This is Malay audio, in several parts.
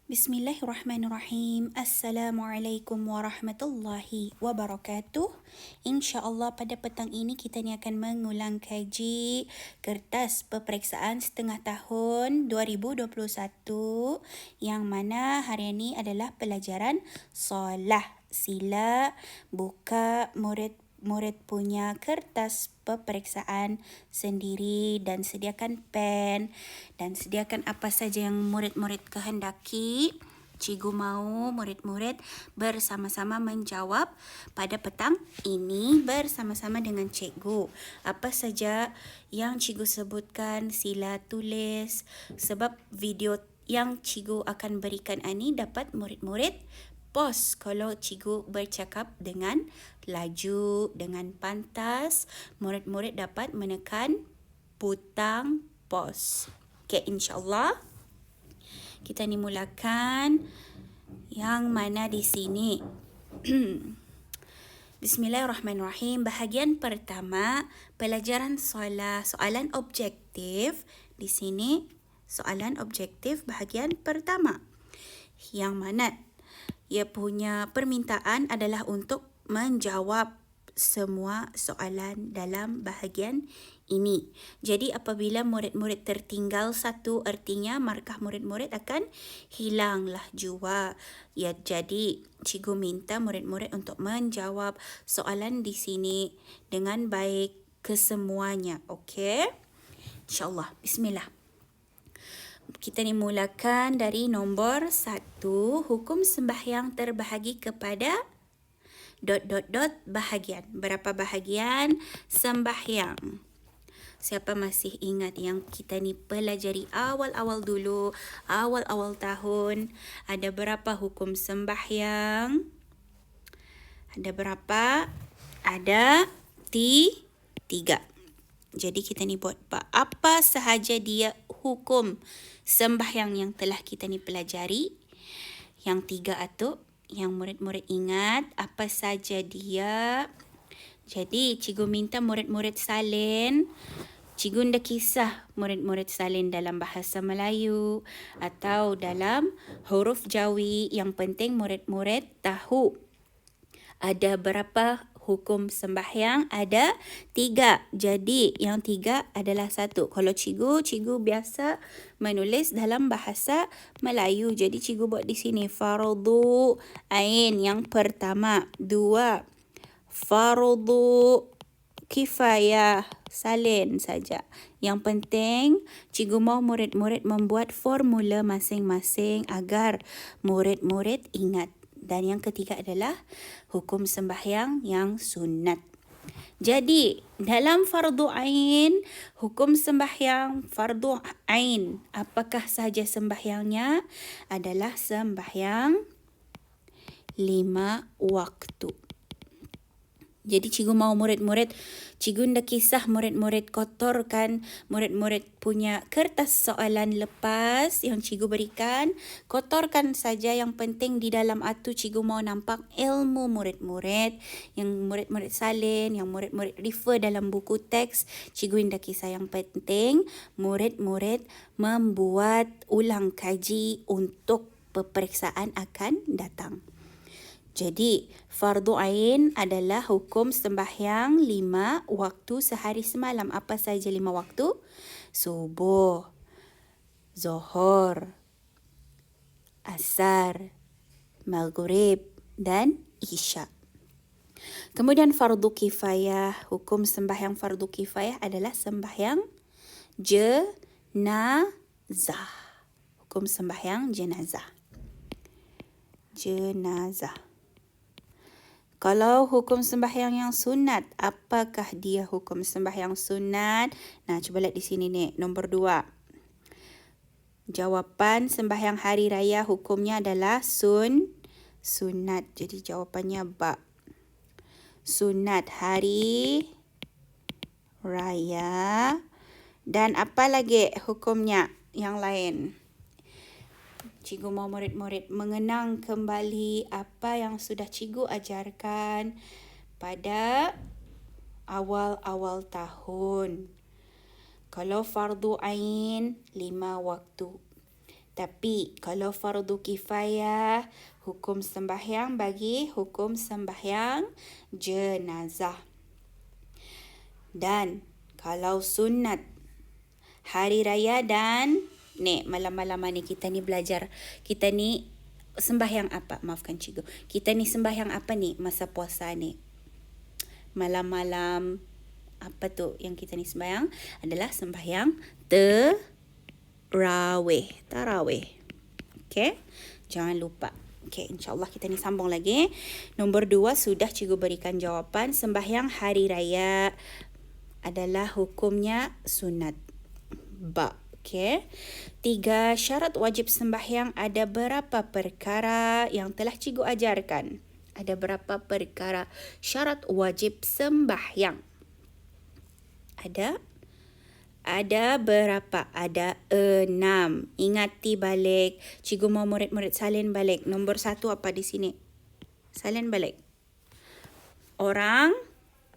Bismillahirrahmanirrahim. Assalamualaikum warahmatullahi wabarakatuh. InsyaAllah pada petang ini kita ni akan mengulang kaji kertas peperiksaan setengah tahun 2021 yang mana hari ini adalah pelajaran solah. Sila buka murid punya kertas peperiksaan sendiri dan sediakan pen dan sediakan apa saja yang murid-murid kehendaki. Cikgu mahu murid-murid bersama-sama menjawab pada petang ini bersama-sama dengan cikgu. Apa saja yang cikgu sebutkan sila tulis sebab video yang cikgu akan berikan ini dapat murid-murid pause kalau cikgu bercakap dengan laju, dengan pantas, murid-murid dapat menekan butang pause. Okey, insya-Allah kita ni mulakan yang mana di sini. Bismillahirrahmanirrahim. Bahagian pertama, pelajaran solah, soalan objektif. Di sini soalan objektif bahagian pertama. Yang mana ia punya permintaan adalah untuk menjawab semua soalan dalam bahagian ini. Jadi apabila murid-murid tertinggal satu, artinya markah murid-murid akan hilanglah jua. Ya, jadi cikgu minta murid-murid untuk menjawab soalan di sini dengan baik kesemuanya. Okey? InsyaAllah. Bismillah. Kita ni mulakan dari nombor 1. Hukum sembahyang terbahagi kepada ... bahagian. Berapa bahagian sembahyang? Siapa masih ingat yang kita ni pelajari awal-awal dulu, awal-awal tahun, ada berapa hukum sembahyang? Ada berapa? Ada 3. Jadi kita ni buat apa sahaja dia hukum sembahyang yang telah kita ni pelajari. Yang 3 itu yang murid-murid ingat apa saja dia. Jadi cikgu minta murid-murid salin. Cikgu nda kisah murid-murid salin dalam bahasa Melayu atau dalam huruf Jawi. Yang penting murid-murid tahu ada berapa hukum sembahyang. Ada 3. Jadi yang 3 adalah 1. Kalau cikgu biasa menulis dalam bahasa Melayu. Jadi cikgu buat di sini fardu ain yang pertama. 2. Fardu kifayah, salin saja. Yang penting cikgu mahu murid-murid membuat formula masing-masing agar murid-murid ingat. Dan yang ketiga adalah hukum sembahyang yang sunat. Jadi, dalam fardu ain, hukum sembahyang fardu ain, apakah sahaja sembahyangnya? Adalah sembahyang 5 waktu. Jadi cikgu mahu murid-murid, cikgu nda kisah murid-murid kotorkan murid-murid punya kertas soalan lepas yang cikgu berikan. Kotorkan saja, yang penting di dalam itu cikgu mahu nampak ilmu murid-murid. Yang murid-murid salin, yang murid-murid refer dalam buku teks, cikgu nda kisah. Yang penting murid-murid membuat ulang kaji untuk peperiksaan akan datang. Jadi, fardu ain adalah hukum sembahyang 5 waktu sehari semalam. Apa saja 5 waktu? Subuh, Zuhur, Asar, Maghrib dan Isya. Kemudian fardu kifayah. Hukum sembahyang fardu kifayah adalah sembahyang jenazah. Hukum sembahyang jenazah. Jenazah. Kalau hukum sembahyang yang sunat, apakah dia hukum sembahyang sunat? Nah, cuba lihat di sini ni, nombor 2. Jawapan sembahyang hari raya hukumnya adalah sunat. Jadi jawapannya ba. Sunat hari raya. Dan apa lagi hukumnya yang lain? Cikgu mahu murid-murid mengenang kembali apa yang sudah cikgu ajarkan pada awal-awal tahun. Kalau fardu ain 5 waktu. Tapi kalau fardu kifayah, hukum sembahyang bagi hukum sembahyang jenazah. Dan kalau sunat, hari raya dan malam-malam ni kita ni belajar. Kita ni sembahyang apa? Maafkan cikgu. Kita ni sembahyang apa ni masa puasa ni? Malam-malam apa tu yang kita ni sembahyang? Adalah sembahyang tarawih. Okey? Jangan lupa. Okey, insya-Allah kita ni sambung lagi. Nombor 2 sudah cikgu berikan jawapan. Sembahyang hari raya adalah hukumnya sunat. Okey. 3, syarat wajib sembahyang ada berapa perkara yang telah cikgu ajarkan? Ada berapa perkara syarat wajib sembahyang? Ada berapa? Ada 6. Ingati balik. Cikgu mau murid-murid salin balik. Nombor 1 apa di sini? Salin balik. Orang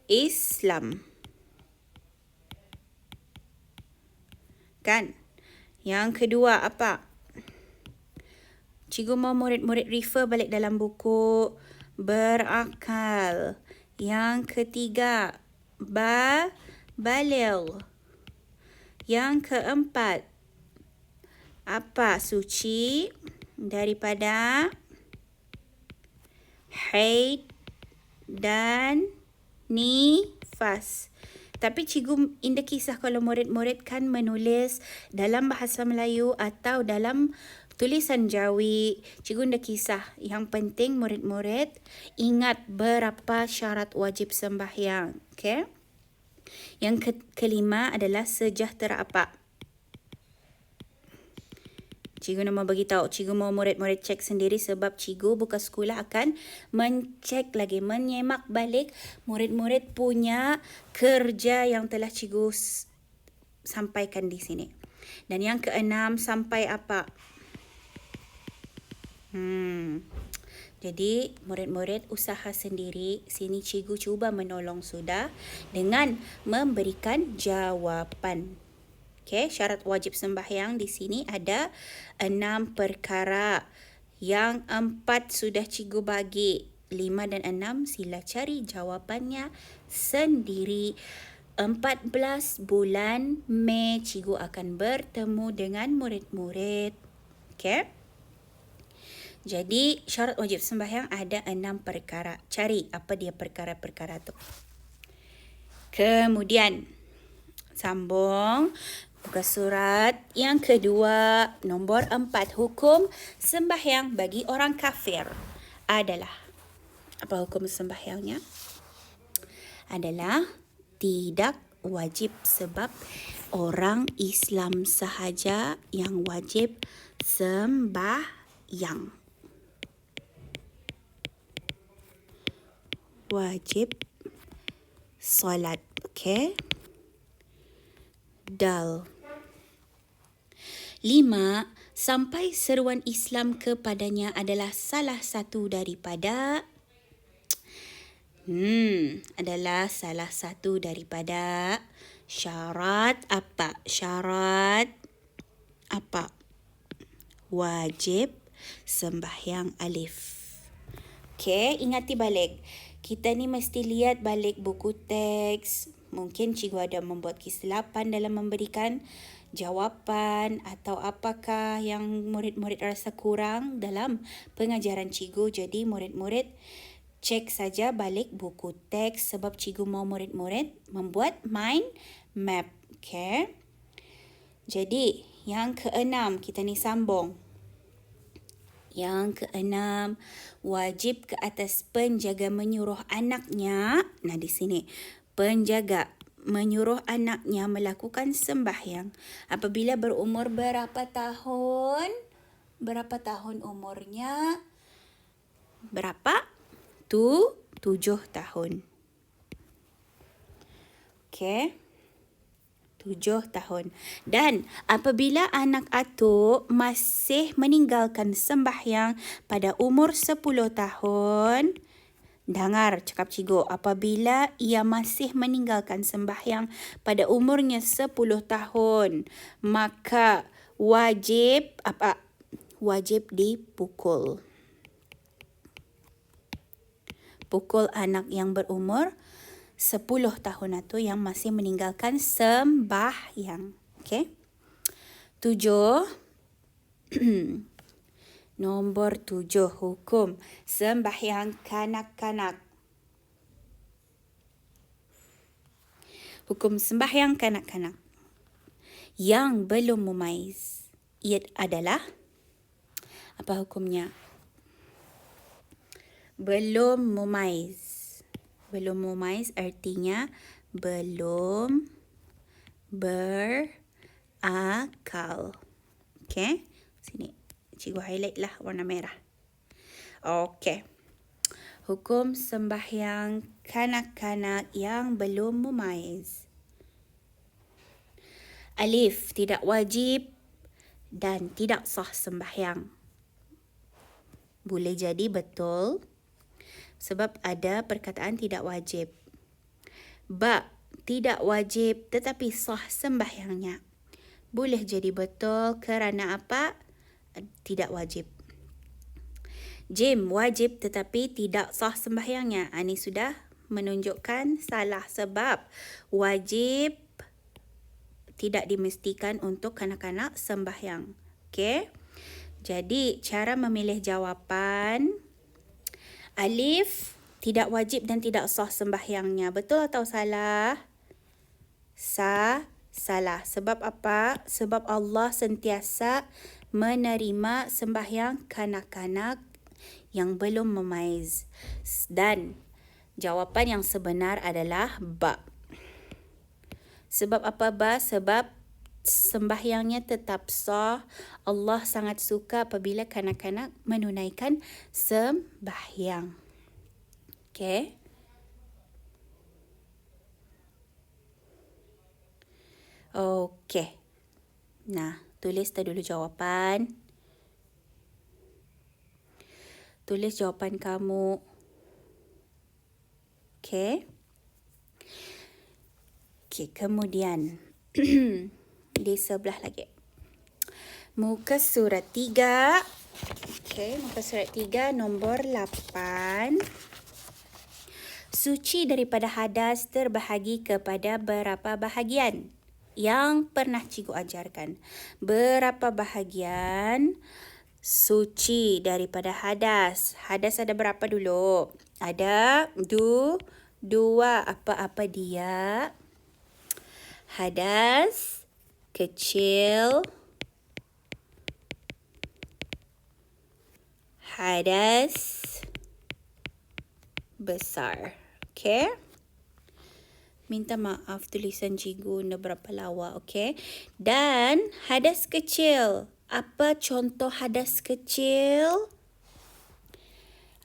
Islam. Kan? Yang kedua apa? Cikgu mau murid-murid refer balik dalam buku. Berakal. Yang ketiga, baligh. Yang keempat, apa? Suci daripada haid dan nifas. Tapi cikgu indah kisah kalau murid-murid kan menulis dalam bahasa Melayu atau dalam tulisan Jawi. Cikgu indah kisah. Yang penting murid-murid ingat berapa syarat wajib sembahyang. Okey? Yang kelima adalah sejahtera apa? Cikgu nak beritahu, cikgu mau murid-murid cek sendiri sebab cikgu buka sekolah akan mencek lagi, menyemak balik murid-murid punya kerja yang telah cikgu sampaikan di sini. Dan yang keenam sampai apa? Jadi murid-murid usaha sendiri. Sini cikgu cuba menolong sudah dengan memberikan jawapan. Okey, syarat wajib sembahyang di sini ada 6 perkara. Yang 4 sudah cikgu bagi. 5 dan 6 sila cari jawapannya sendiri. 14 bulan Mei cikgu akan bertemu dengan murid-murid. Okey. Jadi syarat wajib sembahyang ada 6 perkara. Cari apa dia perkara-perkara tu. Kemudian sambung. Buka surat yang kedua, nombor 4. Hukum sembahyang bagi orang kafir adalah, apa hukum sembahyangnya? Adalah tidak wajib sebab orang Islam sahaja yang wajib sembahyang. Wajib solat. Okey. Dal. 5. Sampai seruan Islam kepadanya adalah salah satu daripada syarat apa? Syarat apa? Wajib sembahyang alif. Okey, ingati balik. Kita ni mesti lihat balik buku teks. Mungkin cikgu ada membuat kesilapan dalam memberikan jawapan atau apakah yang murid-murid rasa kurang dalam pengajaran cikgu. Jadi murid-murid cek saja balik buku teks sebab cikgu mau murid-murid membuat mind map. Okay. Jadi yang keenam kita ni sambung. Yang keenam, wajib ke atas penjaga menyuruh anaknya. Nah di sini, penjaga menyuruh anaknya melakukan sembahyang apabila berumur berapa tahun? Berapa tahun umurnya? Berapa? 7 tahun. Okey. 7 tahun. Dan apabila anak atuk masih meninggalkan sembahyang pada umur 10 tahun, dengar cakap cikgu, apabila ia masih meninggalkan sembahyang pada umurnya 10 tahun, maka wajib apa? wajib dipukul. Pukul anak yang berumur 10 tahun itu yang masih meninggalkan sembahyang. Okey. 7. Nombor 7, hukum sembahyang kanak-kanak. Hukum sembahyang kanak-kanak yang belum mumaiz. Ia adalah, apa hukumnya? Belum mumaiz. Belum mumaiz artinya belum berakal. Okey. Sini. Cikgu highlight lah warna merah. Okey. Hukum sembahyang kanak-kanak yang belum mumaiz. Alif, tidak wajib dan tidak sah sembahyang. Boleh jadi betul sebab ada perkataan tidak wajib. Ba, tidak wajib tetapi sah sembahyangnya. Boleh jadi betul kerana apa? Tidak wajib. Jim, wajib tetapi tidak sah sembahyangnya. Ini sudah menunjukkan salah sebab wajib tidak dimestikan untuk kanak-kanak sembahyang. Okey. Jadi, cara memilih jawapan, alif, tidak wajib dan tidak sah sembahyangnya. Betul atau salah? Salah. Sebab apa? Sebab Allah sentiasa menerima sembahyang kanak-kanak yang belum memaiz. Dan jawapan yang sebenar adalah ba. Sebab apa ba? Sebab sembahyangnya tetap sah. Allah sangat suka apabila kanak-kanak menunaikan sembahyang. Okey. Okey. Nah, tulis dulu jawapan. Tulis jawapan kamu. Okey. Okey, kemudian di sebelah lagi. Muka surat 3. Okey, muka surat 3 nombor 8. Suci daripada hadas terbahagi kepada berapa bahagian yang pernah cikgu ajarkan. Berapa bahagian suci daripada hadas? Hadas ada berapa dulu? Ada dua. Apa-apa dia? Hadas kecil, hadas besar. Okey. Minta maaf tulisan cikgu dah berapa lawa. Okey. Dan hadas kecil. Apa contoh hadas kecil?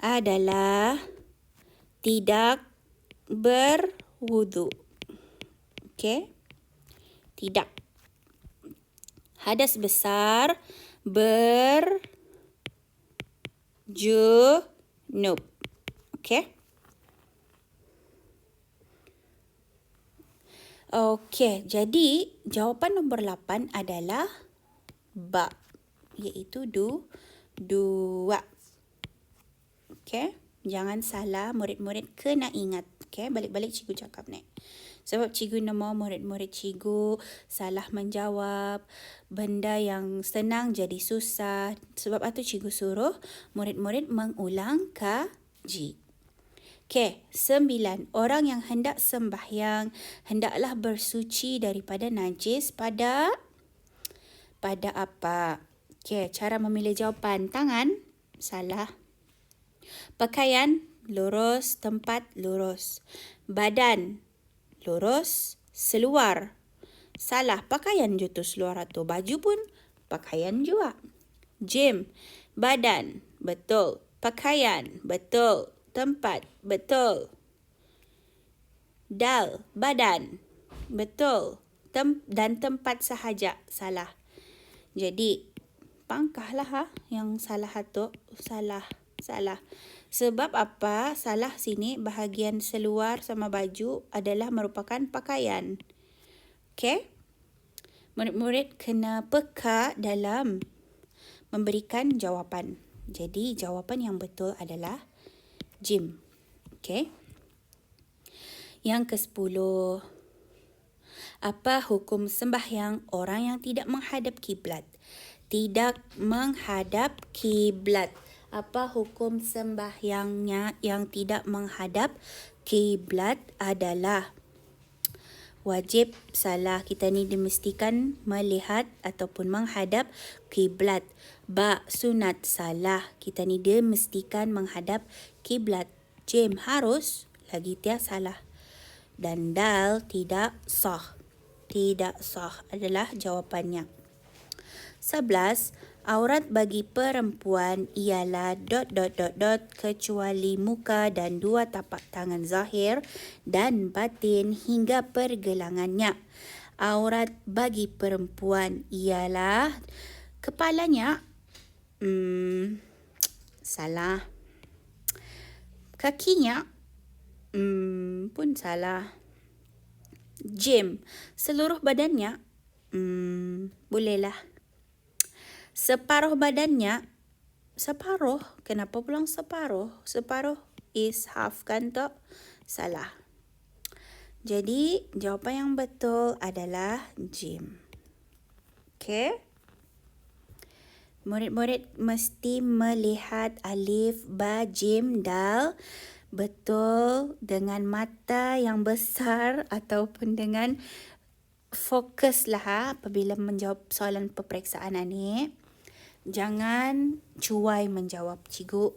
Adalah tidak berwudu. Okey. Tidak. Hadas besar berjunub. Okey. Okey, jadi jawapan nombor 8 adalah ba, iaitu dua. Okey, jangan salah, murid-murid kena ingat. Okey, balik-balik cikgu cakap ni. Sebab cikgu nak mahu murid-murid cikgu salah menjawab, benda yang senang jadi susah. Sebab itu cikgu suruh murid-murid mengulang kaji. Okey, 9. Orang yang hendak sembahyang hendaklah bersuci daripada najis pada apa? Okey, cara memilih jawapan. Tangan, salah. Pakaian, lurus. Tempat, lurus. Badan, lurus. Seluar, salah. Pakaian je tu seluar tu. Baju pun pakaian juga. Gym, badan, betul. Pakaian, betul. Tempat, betul. Dal, badan, betul. Dan tempat sahaja, salah. Jadi, pangkahlah yang salah tu. Salah. Sebab apa? Salah sini bahagian seluar sama baju adalah merupakan pakaian. Okey? Murid-murid kena peka dalam memberikan jawapan. Jadi jawapan yang betul adalah jim. Okey. Yang ke-10. Apa hukum sembahyang orang yang tidak menghadap kiblat? Tidak menghadap kiblat. Apa hukum sembahyangnya yang tidak menghadap kiblat adalah wajib salah. Kita ni dimestikan melihat ataupun menghadap kiblat. Ba, sunat salah. Kita ni dimestikan menghadap kiblat. Jim, harus. Lagi tiada salah. Dan dal, tidak sah. Tidak sah adalah jawapannya. 11. Aurat bagi perempuan ialah ... kecuali muka dan 2 tapak tangan zahir dan batin hingga pergelangannya. Aurat bagi perempuan ialah kepalanya. Salah. Kakinya. Pun salah. Jim, seluruh badannya. Bolehlah. Separuh badannya. Separuh? Kenapa pulang separuh? Separuh is half kan tak? Salah. Jadi jawapan yang betul adalah jim. Okey. Murid-murid mesti melihat alif, ba, jim, dal betul dengan mata yang besar ataupun dengan fokuslah apabila menjawab soalan peperiksaan ini. Jangan cuai menjawab. Cikgu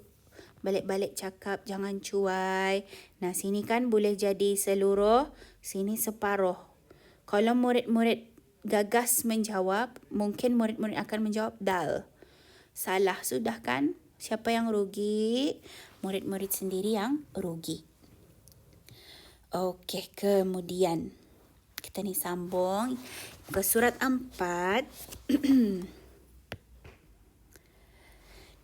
balik-balik cakap jangan cuai. Nah, sini kan boleh jadi seluruh, sini separuh. Kalau murid-murid gagas menjawab, mungkin murid-murid akan menjawab dal. Salah sudah kan? Siapa yang rugi? Murid-murid sendiri yang rugi. Okey, kemudian kita ni sambung ke surat 4.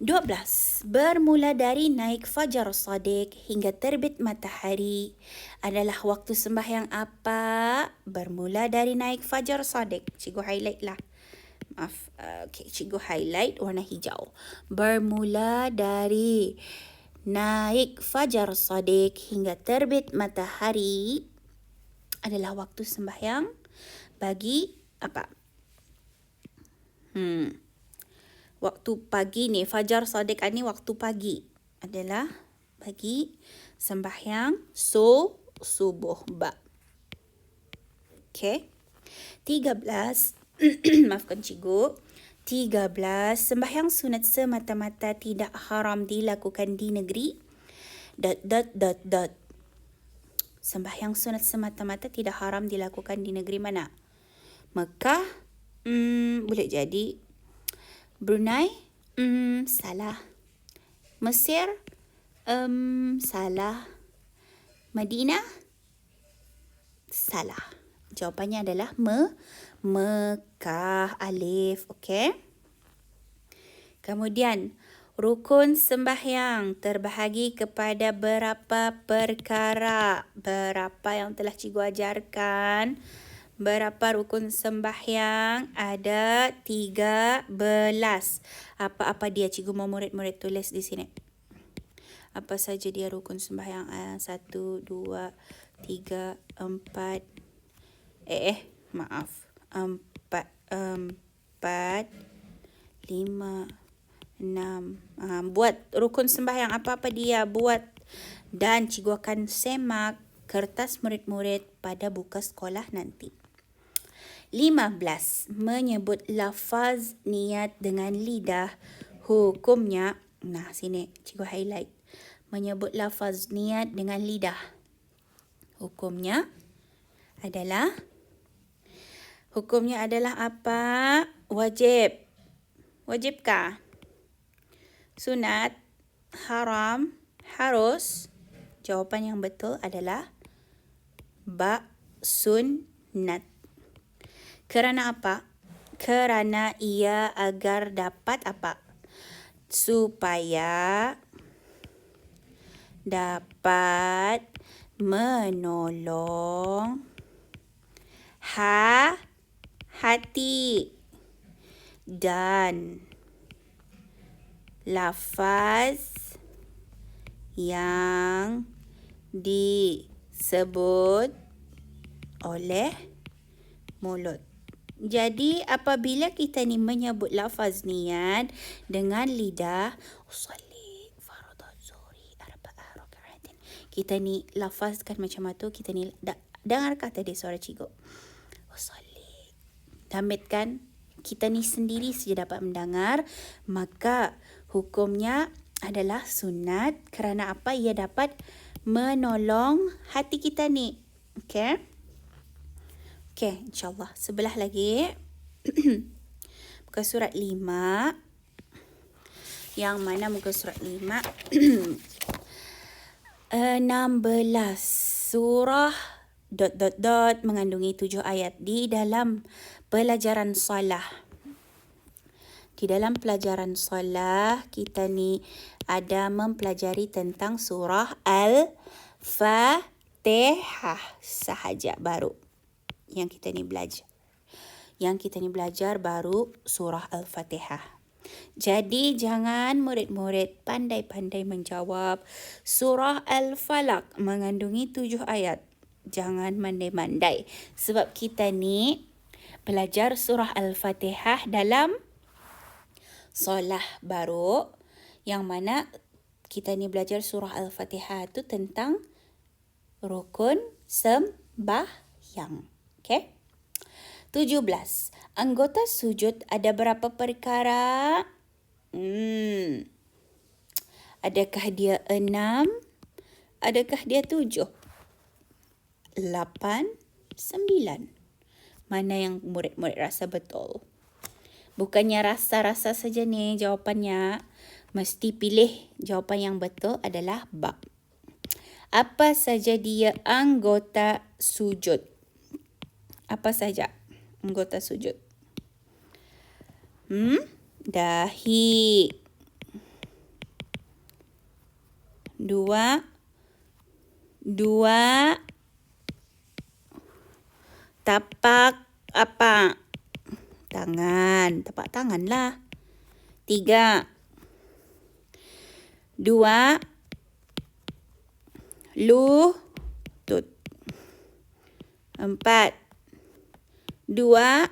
12. Bermula dari naik fajar shadiq hingga terbit matahari adalah waktu sembahyang apa? Bermula dari naik fajar shadiq. Cikgu highlight lah. Maaf. Okay, cikgu highlight warna hijau. Bermula dari naik fajar shadiq hingga terbit matahari adalah waktu sembahyang bagi apa? Waktu pagi ni, fajar shadiq ni waktu pagi adalah bagi sembahyang subuh ba. Okey. 13. Maafkan cikgu. 13. Sembahyang sunat semata-mata tidak haram dilakukan di negeri ... Sembahyang sunat semata-mata tidak haram dilakukan di negeri mana? Mekah? Boleh jadi. Brunei? Salah. Mesir? Salah. Madinah? Salah. Jawapannya adalah Mekah. Alif. Okey. Kemudian, rukun sembahyang terbahagi kepada berapa perkara? Berapa yang telah cikgu ajarkan? Berapa rukun sembahyang? Ada 13. Apa-apa dia? Cikgu mau murid-murid tulis di sini. Apa saja dia rukun sembahyang? 1, 2, 3, 4. Maaf. 4, 5, 6. Buat rukun sembahyang. Apa-apa dia? Buat. Dan cikgu akan semak kertas murid-murid pada buka sekolah nanti. 15. Menyebut lafaz niat dengan lidah. Hukumnya, nah sini cikgu highlight. Menyebut lafaz niat dengan lidah. Hukumnya adalah apa? Wajib. Wajibkah? Sunat? Haram? Harus? Jawapan yang betul adalah ba, sunnat. Kerana apa? Kerana ia agar dapat apa? Supaya dapat menolong hati dan lafaz yang disebut oleh mulut. Jadi apabila kita ni menyebut lafaz niat dengan lidah, usalli fardhu zuhri arba'a raka'atin. Kita ni lafazkan macam tu, kita ni dengarkah tadi suara cikgu? Usalli. Damitkan kita ni sendiri saja dapat mendengar, maka hukumnya adalah sunat kerana apa? Ia dapat menolong hati kita ni. Okey? Okey, insyaAllah. Sebelah lagi. Muka surat 5. Yang mana muka surat 5? 16. Surah ... mengandungi 7 ayat. Di dalam pelajaran salah. Di dalam pelajaran salah, kita ni ada mempelajari tentang surah Al-Fatihah sahaja baru. Yang kita ni belajar baru surah Al-Fatihah. Jadi jangan murid-murid pandai-pandai menjawab. Surah Al-Falaq mengandungi 7 ayat. Jangan mandai-mandai. Sebab kita ni belajar surah Al-Fatihah dalam solah baru. Yang mana kita ni belajar surah Al-Fatihah tu tentang rukun sembahyang. Okey. 17. Anggota sujud ada berapa perkara? Adakah dia 6? Adakah dia 7? 8? 9? Mana yang murid-murid rasa betul? Bukannya rasa-rasa saja ni jawapannya. Mesti pilih jawapan yang betul adalah bab. Apa saja dia anggota sujud? Apa saja anggota sujud? Dahi. 2. Tapak apa? Tangan. Tapak tangan lah. 3. 2. Lutut. 4. 2.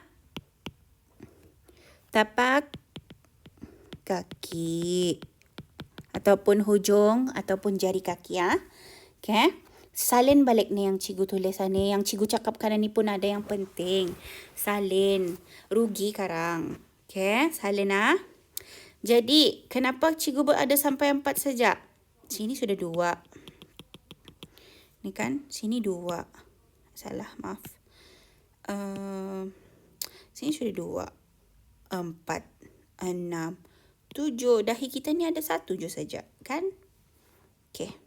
Tapak kaki. Ataupun hujung ataupun jari kaki. Okay. Salin balik ni yang cikgu tulis ni. Yang cikgu cakapkan ni pun ada yang penting. Salin. Rugi karang. Okay. Salin . Jadi, kenapa cikgu berada sampai 4 saja? Sini sudah 2. Ni kan, sini 2. Salah, maaf. Sini sudah 2. 4, 6, 7. Dahi kita ni ada 1 je saja, kan? Okey.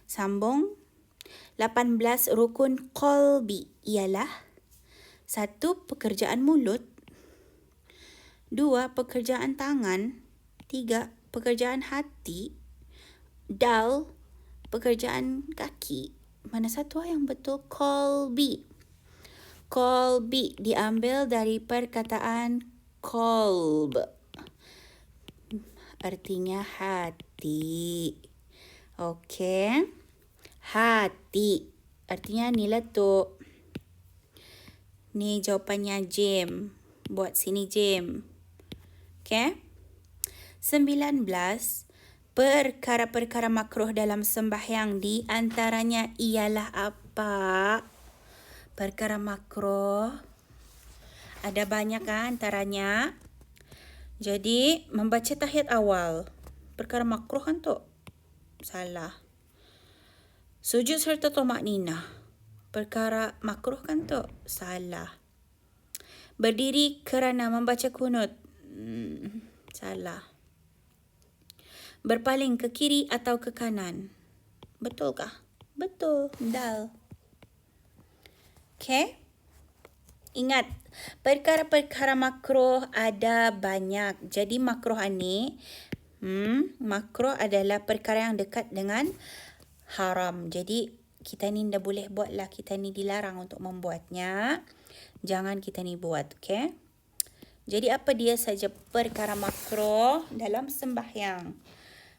Sambung. 18 rukun qalbi ialah 1. Pekerjaan mulut. 2. Pekerjaan tangan. 3. Pekerjaan hati. Dal. Pekerjaan kaki. Mana satu yang betul? Qalbi. Qalbi diambil dari perkataan qalb. Artinya hati. Okey. Hati. Artinya ni letuk. Ni jawapannya Jim. Buat sini Jim. Okey. 19. Perkara-perkara makruh dalam sembahyang di antaranya ialah apa? Perkara makruh. Ada banyak kan antaranya. Jadi, membaca tahiyat awal. Perkara makruh kan tu? Salah. Sujud serta tumakninah. Perkara makruh kan tu? Salah. Berdiri kerana membaca kunut. Salah. Berpaling ke kiri atau ke kanan. Betulkah? Betul. Dal. Okey. Ingat, perkara-perkara makruh ada banyak. Jadi makruh ni, makruh adalah perkara yang dekat dengan haram. Jadi kita ni dah boleh buat lah. Kita ni dilarang untuk membuatnya. Jangan kita ni buat, okey? Jadi apa dia saja perkara makruh dalam sembahyang?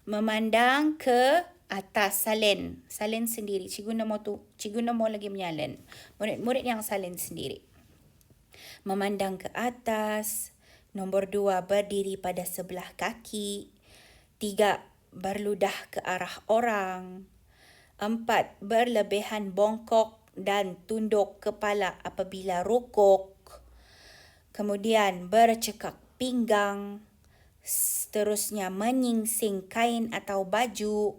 Memandang ke atas, salin. Salin sendiri. Cikgu nombor lagi menyalin. Murid-murid yang salin sendiri. Memandang ke atas. Nombor 2, berdiri pada sebelah kaki. 3, berludah ke arah orang. 4, berlebihan bongkok dan tunduk kepala apabila rukuk. Kemudian bercekak pinggang. Seterusnya menyingsing kain atau baju.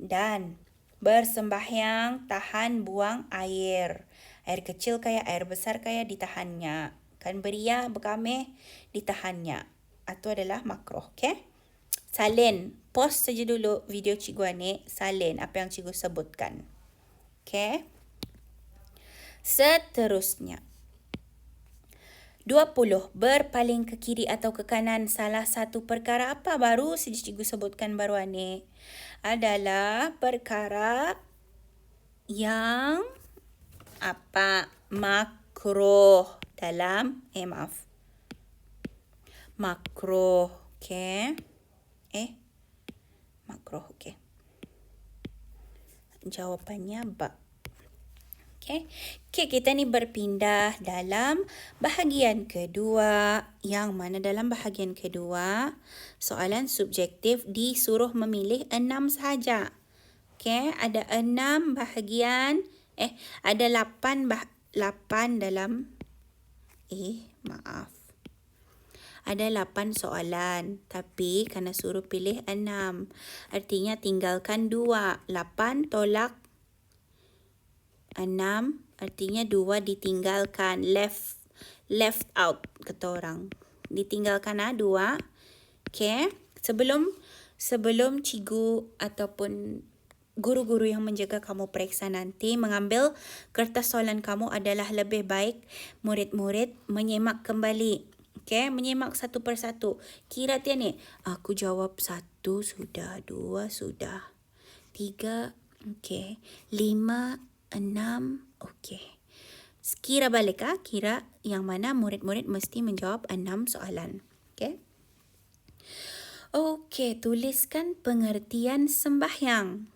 Dan bersembahyang tahan buang air. Air kecil kaya, air besar kaya, ditahannya. Kan beria, berkamih, ditahannya. Itu adalah makruh. Okay? Salin. Pause saja dulu video Cikgu Anik. Salin apa yang Cikgu sebutkan. Okay? Seterusnya. 20. Berpaling ke kiri atau ke kanan. Salah satu perkara apa baru saja Cikgu sebutkan baru ni adalah perkara yang apa? Makruh dalam makruh. Okay. Makruh. Okay. Jawapannya ba. Okay, kita ni berpindah dalam bahagian kedua. Yang mana dalam bahagian kedua, soalan subjektif disuruh memilih 6 sahaja. Okay, ada 6 bahagian. Ada 8 dalam... Ada 8 soalan. Tapi kerana suruh pilih 6. Artinya tinggalkan 2. 8 tolak 6, artinya 2 ditinggalkan, left out kata orang. Ditinggalkan 2. Okay. Sebelum cikgu ataupun guru-guru yang menjaga kamu periksa nanti mengambil kertas soalan kamu, adalah lebih baik murid-murid menyemak kembali. Okay, menyemak satu persatu. Kira dia ni, aku jawab 1 sudah, 2 sudah, 3, okay, 5, 6, okey. Kira balik kira yang mana murid-murid mesti menjawab 6 soalan. Okey. Okey, tuliskan pengertian sembahyang.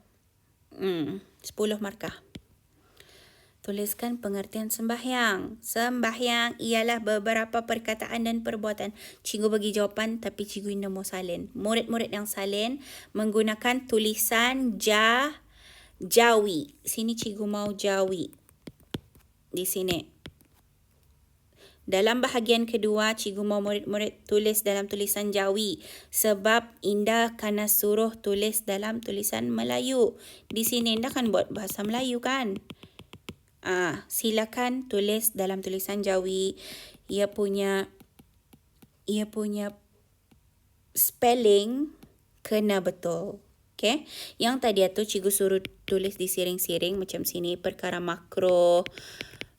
10 markah. Tuliskan pengertian sembahyang. Sembahyang ialah beberapa perkataan dan perbuatan. Cikgu bagi jawapan tapi cikgu nak mau salin. Murid-murid yang salin menggunakan tulisan Jawi. Sini cikgu mau Jawi. Di sini. Dalam bahagian kedua, cikgu mau murid-murid tulis dalam tulisan Jawi. Sebab Indah kena suruh tulis dalam tulisan Melayu. Di sini Indah kan buat bahasa Melayu kan? Silakan tulis dalam tulisan Jawi. Ia punya spelling kena betul. Okay. Yang tadi tu cikgu suruh tulis di siring-siring macam sini. Perkara makruh.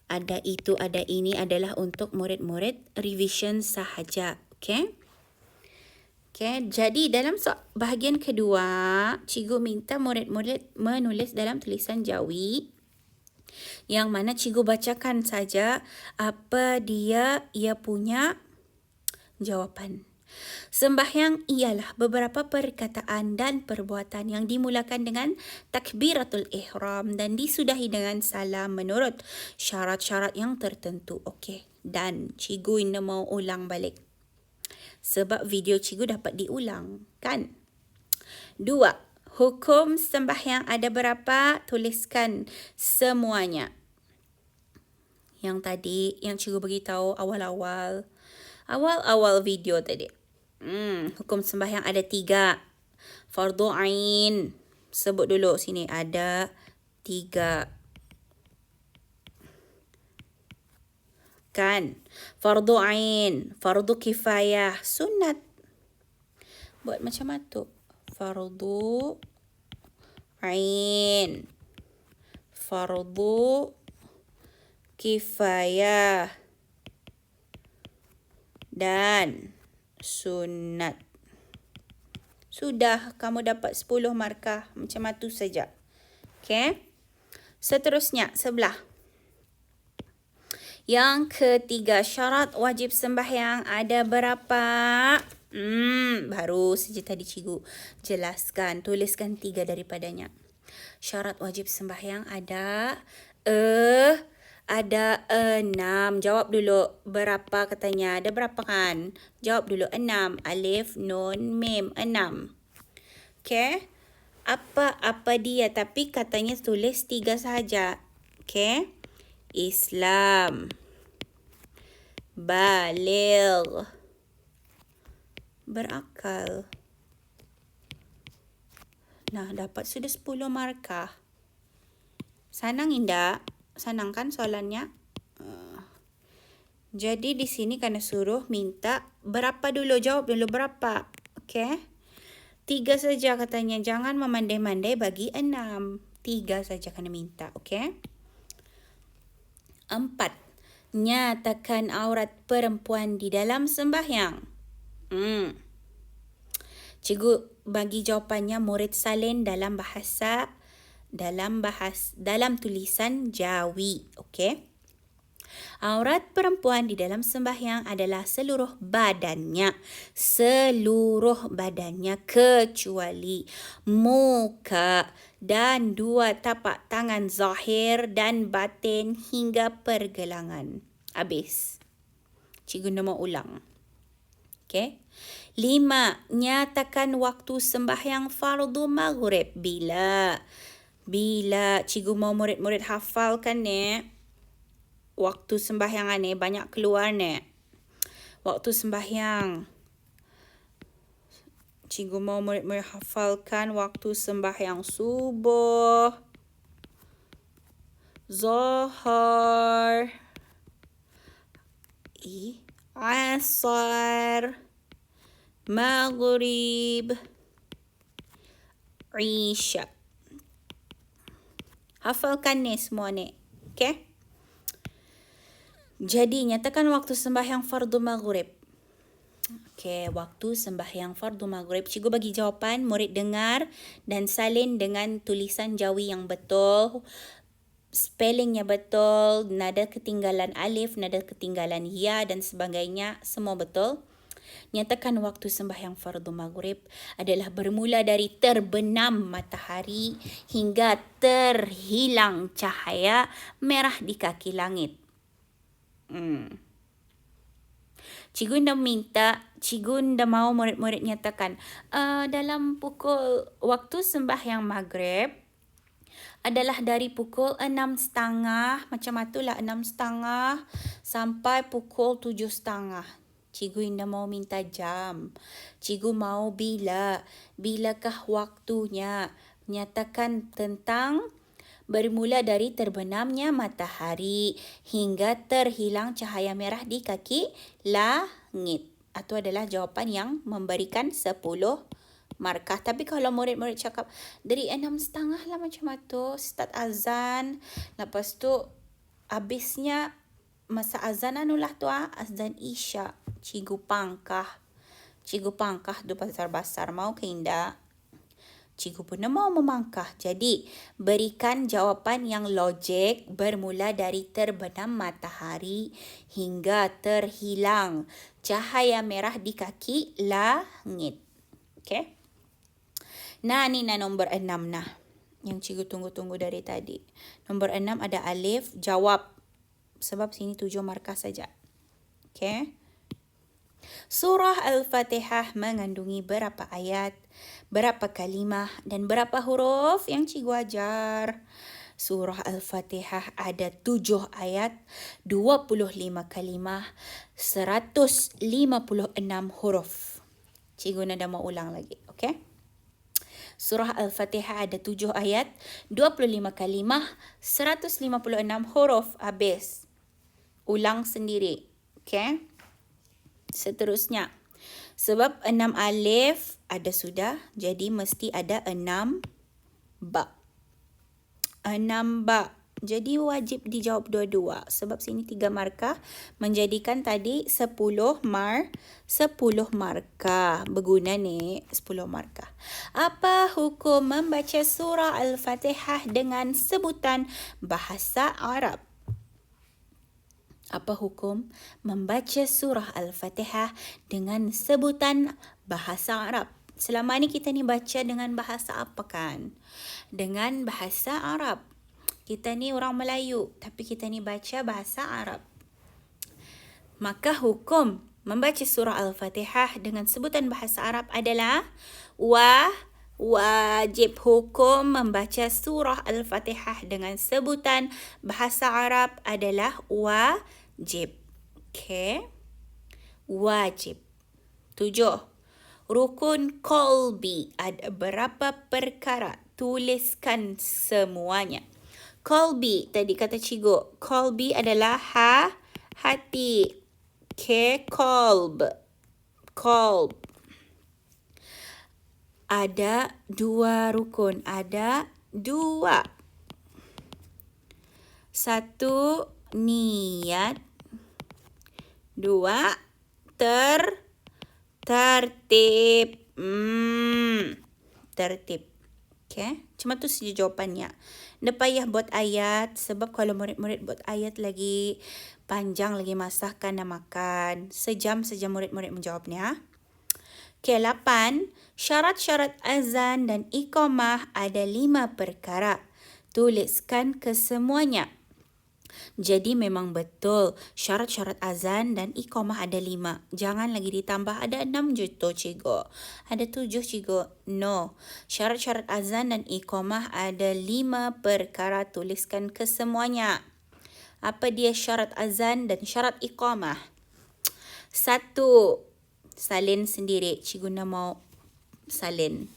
Ada itu, ada ini adalah untuk murid-murid revision sahaja. Okay. Okay. Jadi dalam bahagian kedua, cikgu minta murid-murid menulis dalam tulisan Jawi. Yang mana cikgu bacakan saja apa ia punya jawapan. Sembahyang ialah beberapa perkataan dan perbuatan yang dimulakan dengan takbiratul ihram dan disudahi dengan salam menurut syarat-syarat yang tertentu. Okey. Dan cikgu ini mau ulang balik. Sebab video cikgu dapat diulang, kan? 2. Hukum sembahyang ada berapa? Tuliskan semuanya. Yang tadi yang cikgu beritahu awal-awal video tadi. Hukum sembahyang ada 3. Fardu ain. Sebut dulu sini ada 3. Kan? Fardu ain, fardu kifayah, sunat. Buat macam tu. Fardu ain, fardu kifayah dan sunat. Sudah, kamu dapat 10 markah. Macam itu saja. Okay. Seterusnya, sebelah. Yang ketiga, syarat wajib sembahyang ada berapa? Baru saja tadi cikgu jelaskan. Tuliskan 3 daripadanya. Syarat wajib sembahyang ada ada 6. Jawab dulu berapa katanya. Ada berapa kan? Jawab dulu 6. Alif, nun, mim. 6. Okay. Apa dia? Tapi katanya tulis 3 sahaja. Okay. Islam. Baligh. Berakal. Nah, dapat sudah 10 markah. Senang indah? Senang kan soalannya? Jadi di sini kena suruh minta berapa dulu. Jawab dulu berapa. Okay. 3 saja katanya. Jangan memandai-mandai bagi 6. 3 saja kena minta. Okay. 4. Nyatakan aurat perempuan di dalam sembahyang. Cikgu bagi jawapannya murid salin dalam tulisan Jawi. Okey. Aurat perempuan di dalam sembahyang adalah seluruh badannya kecuali muka dan 2 tapak tangan zahir dan batin hingga pergelangan. Habis. Cikgu nak mau ulang. Okey. 5. Nyatakan waktu sembahyang fardu maghrib. Bila cikgu mau murid-murid hafalkan ni. Waktu sembahyang ni banyak keluar ni. Waktu sembahyang. Cikgu mau murid-murid hafalkan waktu sembahyang subuh, zuhur, asar, maghrib, isya. Hafalkan ni semua ni. Okay? Jadi, nyatakan waktu sembahyang fardu maghrib. Okay, waktu sembahyang fardu maghrib. Cikgu bagi jawapan, murid dengar dan salin dengan tulisan Jawi yang betul. Spellingnya betul, nada ketinggalan alif, nada ketinggalan ya dan sebagainya. Semua betul. Nyatakan waktu sembahyang fardu maghrib adalah bermula dari terbenam matahari hingga terhilang cahaya merah di kaki langit. Cikgu dah mau murid-murid nyatakan dalam waktu sembahyang maghrib adalah dari pukul 6.30, macam itulah 6.30 sampai pukul 7.30. Cikgu dah mau minta jam. Cikgu mau bilakah waktunya. Nyatakan tentang bermula dari terbenamnya matahari hingga terhilang cahaya merah di kaki langit. Itu adalah jawapan yang memberikan 10 markah. Tapi kalau murid-murid cakap dari 6.30 lah macam tu, start azan, lepas tu habisnya masa azan anulah tu azan isya. Cikgu pangkah tu basar-basar mau ke indah. Cikgu pun mau memangkah. Jadi, berikan jawapan yang logik bermula dari terbenam matahari hingga terhilang cahaya merah di kaki langit. Okey? Nah, ni nombor 6 nah. Yang cikgu tunggu-tunggu dari tadi. Nombor 6 ada alif, jawab. Sebab sini 7 markah saja. Okey? Surah Al-Fatihah mengandungi berapa ayat, berapa kalimah dan berapa huruf yang cikgu ajar? Surah Al-Fatihah ada 7 ayat, 25 kalimah, 156 huruf. Cikgu nak mau ulang lagi, okey? Surah Al-Fatihah ada 7 ayat, 25 kalimah, 156 huruf. Habis. Ulang sendiri, okey? Seterusnya, sebab 6 alif ada sudah, jadi mesti ada 6 ba. 6 ba. Jadi wajib dijawab dua-dua. Sebab sini 3 markah menjadikan tadi 10 markah. Berguna ni 10 markah. Apa hukum membaca surah Al-Fatihah dengan sebutan bahasa Arab? Apa hukum membaca surah Al-Fatihah dengan sebutan bahasa Arab? Selama ni kita ni baca dengan bahasa apa kan? Dengan bahasa Arab. Kita ni orang Melayu tapi kita ni baca bahasa Arab. Maka hukum membaca surah Al-Fatihah dengan sebutan bahasa Arab adalah wajib. Hukum membaca surah Al-Fatihah dengan sebutan bahasa Arab adalah wajib. Okay. Wajib. 7. Rukun qalbi. Ada berapa perkara? Tuliskan semuanya. Qalbi, tadi kata cikgu. Qalbi adalah hati. Okay, qalb. Ada 2 rukun. Ada 2. 1, niat. 2, tertib. Tertib. Okay. Cuma tu saja jawapannya. Tak payah buat ayat. Sebab kalau murid-murid buat ayat lagi panjang lagi masakan dan makan. Sejam saja murid-murid menjawabnya. Okay, 8. Syarat-syarat azan dan iqamah ada 5 perkara. Tuliskan kesemuanya. Jadi memang betul syarat-syarat azan dan iqamah ada 5. Jangan lagi ditambah ada 6 je tu cikgu. Ada 7 cikgu. No. Syarat-syarat azan dan iqamah ada 5 perkara. Tuliskan kesemuanya. Apa dia syarat azan dan syarat iqamah? 1. Salin sendiri. Cikgu nak mau salin.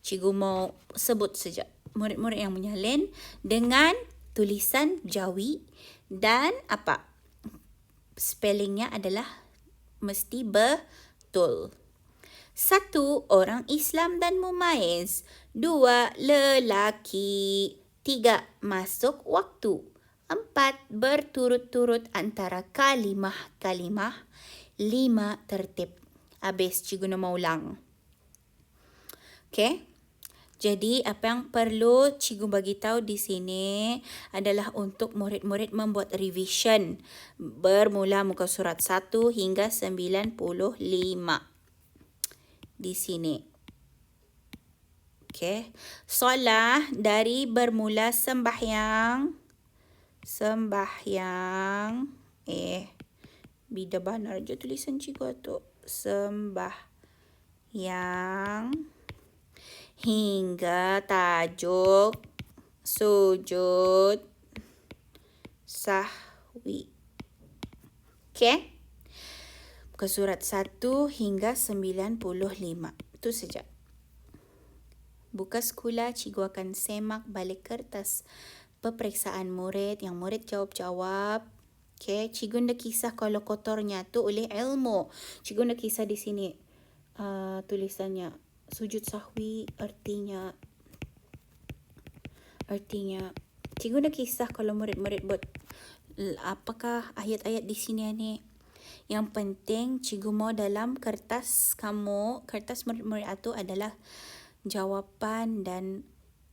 Cikgu mau sebut saja. Murid-murid yang menyalin dengan tulisan Jawi dan apa? Spellingnya adalah mesti betul. 1. Orang Islam dan mumaiz. 2. Lelaki. 3. Masuk waktu. 4. Berturut-turut antara kalimah-kalimah. 5. Tertib. Habis cikgu nak mau ulang. Okay. Jadi apa yang perlu cikgu bagi tahu di sini adalah untuk murid-murid membuat revision bermula muka surat 1 hingga 95 di sini. Okey. Solat dari bermula sembahyang bida banar je tulisan cikgu tu. Sembahyang hingga tajuk sujud sahwi. Okey. Muka surat 1 hingga 95. Itu saja. Buka sekolah, cikgu akan semak balik kertas peperiksaan murid. Yang murid jawab-jawab. Okey, cikgu nak kisah kalau kotornya tu oleh ilmu. Cikgu nak kisah di sini tulisannya. Sujud sahwi artinya cikgu nak kisah kalau murid-murid buat apakah ayat-ayat di sini ni. Yang penting cikgu mau dalam kertas murid-murid itu adalah jawapan dan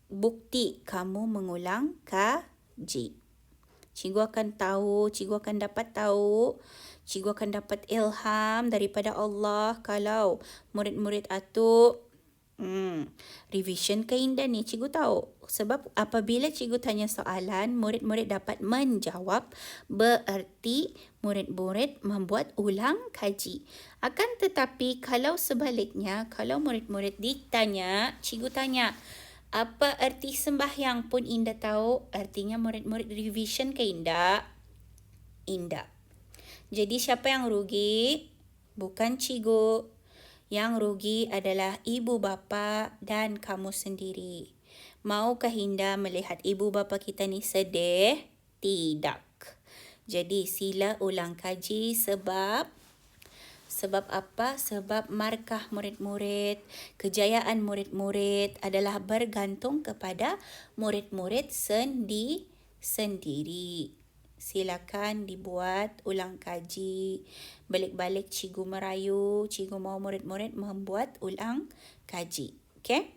bukti kamu mengulang kaji. Cikgu akan dapat ilham daripada Allah kalau murid-murid itu revision keindah ni. Cikgu tahu sebab apabila cikgu tanya soalan, murid-murid dapat menjawab, bererti murid-murid membuat ulang kaji. Akan tetapi kalau sebaliknya, kalau murid-murid ditanya, cikgu tanya apa erti sembahyang pun indah tahu, artinya murid-murid revision keindah. Indah. Jadi siapa yang rugi? Bukan cikgu. Yang rugi adalah ibu bapa dan kamu sendiri. Maukah Indah melihat ibu bapa kita ni sedih? Tidak. Jadi sila ulang kaji sebab apa? Sebab markah murid-murid, kejayaan murid-murid adalah bergantung kepada murid-murid sendiri. Silakan dibuat ulang kaji. Balik-balik cikgu merayu, cikgu mahu murid-murid membuat ulang kaji. Okey?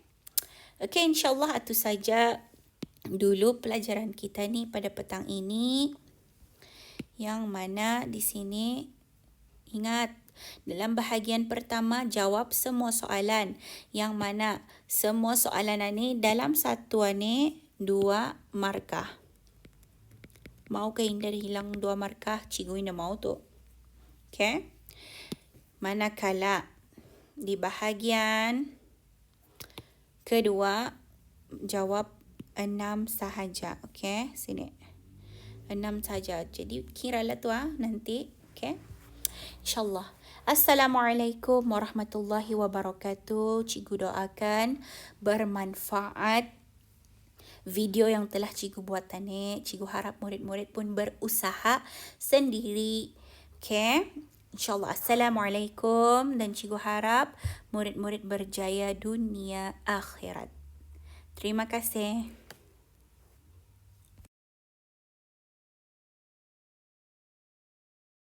Okey, insyaAllah itu saja dulu pelajaran kita ni pada petang ini. Yang mana di sini, ingat, dalam bahagian pertama jawab semua soalan. Yang mana semua soalan ni dalam satuan ni 2 markah. Mau ke Indah hilang 2 markah? Cikgu Indah mau tu. Okay? Manakala di bahagian kedua jawab 6 sahaja. Okay? Sini. 6 sahaja. Jadi kiralah tu nanti. Okay? InsyaAllah. Assalamualaikum warahmatullahi wabarakatuh. Cikgu doakan bermanfaat video yang telah cikgu buat tadi. Cikgu harap murid-murid pun berusaha sendiri. Okay? InsyaAllah. Assalamualaikum. Dan cikgu harap murid-murid berjaya dunia akhirat. Terima kasih.